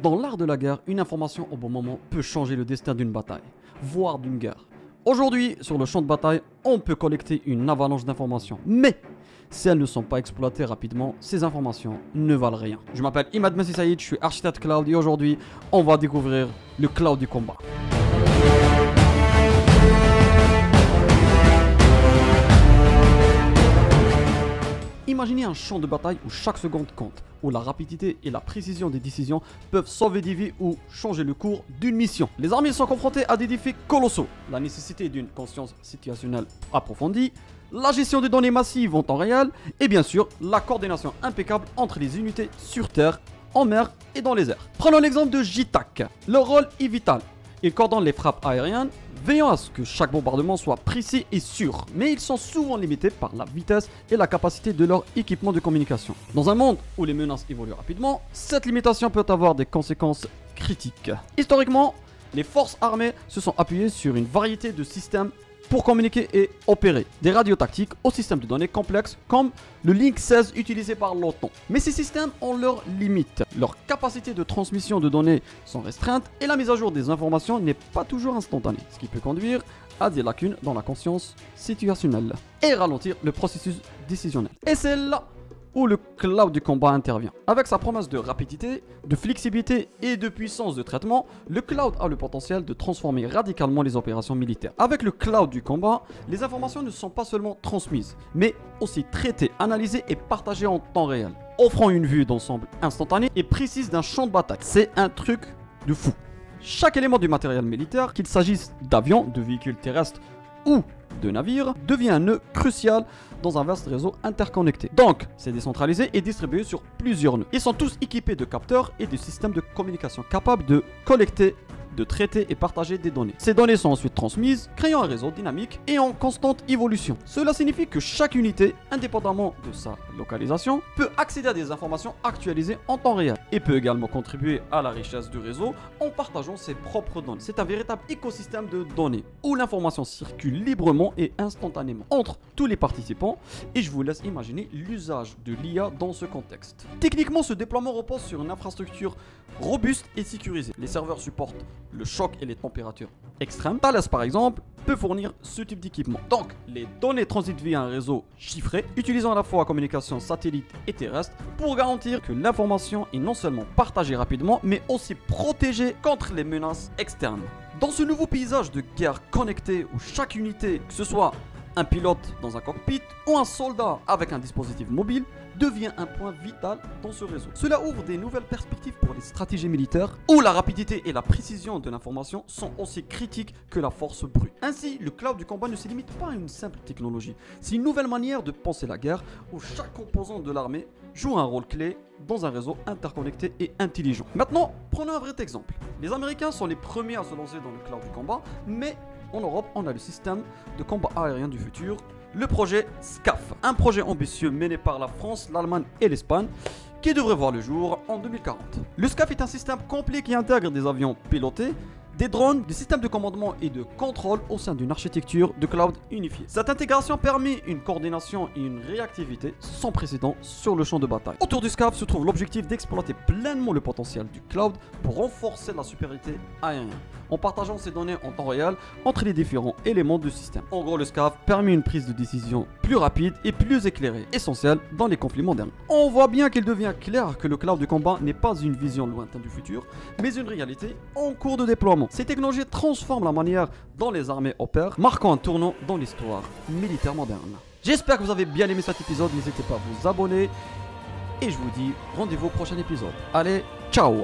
Dans l'art de la guerre, une information au bon moment peut changer le destin d'une bataille, voire d'une guerre. Aujourd'hui, sur le champ de bataille, on peut collecter une avalanche d'informations, mais si elles ne sont pas exploitées rapidement, ces informations ne valent rien. Je m'appelle Imad Messi Saïd, je suis architecte cloud et aujourd'hui, on va découvrir le cloud du combat. Imaginez un champ de bataille où chaque seconde compte, où la rapidité et la précision des décisions peuvent sauver des vies ou changer le cours d'une mission. Les armées sont confrontées à des défis colossaux, la nécessité d'une conscience situationnelle approfondie, la gestion des données massives en temps réel et bien sûr la coordination impeccable entre les unités sur terre, en mer et dans les airs. Prenons l'exemple de JTAC. Leur rôle est vital. Ils coordonnent les frappes aériennes, veillant à ce que chaque bombardement soit précis et sûr. Mais ils sont souvent limités par la vitesse et la capacité de leur équipement de communication. Dans un monde où les menaces évoluent rapidement, cette limitation peut avoir des conséquences critiques. Historiquement, les forces armées se sont appuyées sur une variété de systèmes pour communiquer et opérer, des radios tactiques aux systèmes de données complexes comme le Link 16 utilisé par l'OTAN. Mais ces systèmes ont leurs limites. Leurs capacités de transmission de données sont restreintes et la mise à jour des informations n'est pas toujours instantanée, ce qui peut conduire à des lacunes dans la conscience situationnelle et ralentir le processus décisionnel. Et c'est là où le cloud du combat intervient. Avec sa promesse de rapidité, de flexibilité et de puissance de traitement, le cloud a le potentiel de transformer radicalement les opérations militaires. Avec le cloud du combat, les informations ne sont pas seulement transmises, mais aussi traitées, analysées et partagées en temps réel, offrant une vue d'ensemble instantanée et précise d'un champ de bataille. C'est un truc de fou. Chaque élément du matériel militaire, qu'il s'agisse d'avions, de véhicules terrestres ou de navires, devient un nœud crucial dans un vaste réseau interconnecté. Donc, c'est décentralisé et distribué sur plusieurs nœuds. Ils sont tous équipés de capteurs et de systèmes de communication capables de collecter, de traiter et partager des données. Ces données sont ensuite transmises, créant un réseau dynamique et en constante évolution. Cela signifie que chaque unité, indépendamment de sa localisation, peut accéder à des informations actualisées en temps réel et peut également contribuer à la richesse du réseau en partageant ses propres données. C'est un véritable écosystème de données où l'information circule librement et instantanément entre tous les participants et je vous laisse imaginer l'usage de l'IA dans ce contexte. Techniquement, ce déploiement repose sur une infrastructure robuste et sécurisée. Les serveurs supportent le choc et les températures extrêmes. Thales par exemple peut fournir ce type d'équipement. Donc les données transitent via un réseau chiffré utilisant à la fois la communication satellite et terrestre pour garantir que l'information est non seulement partagée rapidement mais aussi protégée contre les menaces externes. Dans ce nouveau paysage de guerre connectée où chaque unité, que ce soit un pilote dans un cockpit ou un soldat avec un dispositif mobile, devient un point vital dans ce réseau. Cela ouvre des nouvelles perspectives pour les stratégies militaires où la rapidité et la précision de l'information sont aussi critiques que la force brute. Ainsi, le cloud du combat ne se limite pas à une simple technologie. C'est une nouvelle manière de penser la guerre où chaque composant de l'armée joue un rôle clé dans un réseau interconnecté et intelligent. Maintenant, prenons un vrai exemple. Les Américains sont les premiers à se lancer dans le cloud du combat, mais en Europe, on a le système de combat aérien du futur, le projet SCAF, un projet ambitieux mené par la France, l'Allemagne et l'Espagne, qui devrait voir le jour en 2040. Le SCAF est un système complet qui intègre des avions pilotés, des drones, des systèmes de commandement et de contrôle au sein d'une architecture de cloud unifiée. Cette intégration permet une coordination et une réactivité sans précédent sur le champ de bataille. Autour du SCAF se trouve l'objectif d'exploiter pleinement le potentiel du cloud pour renforcer la supériorité aérienne, en partageant ces données en temps réel entre les différents éléments du système. En gros, le SCAF permet une prise de décision plus rapide et plus éclairée, essentielle dans les conflits modernes. On voit bien qu'il devient clair que le cloud du combat n'est pas une vision lointaine du futur, mais une réalité en cours de déploiement. Ces technologies transforment la manière dont les armées opèrent, marquant un tournant dans l'histoire militaire moderne. J'espère que vous avez bien aimé cet épisode, n'hésitez pas à vous abonner et je vous dis rendez-vous au prochain épisode. Allez, ciao!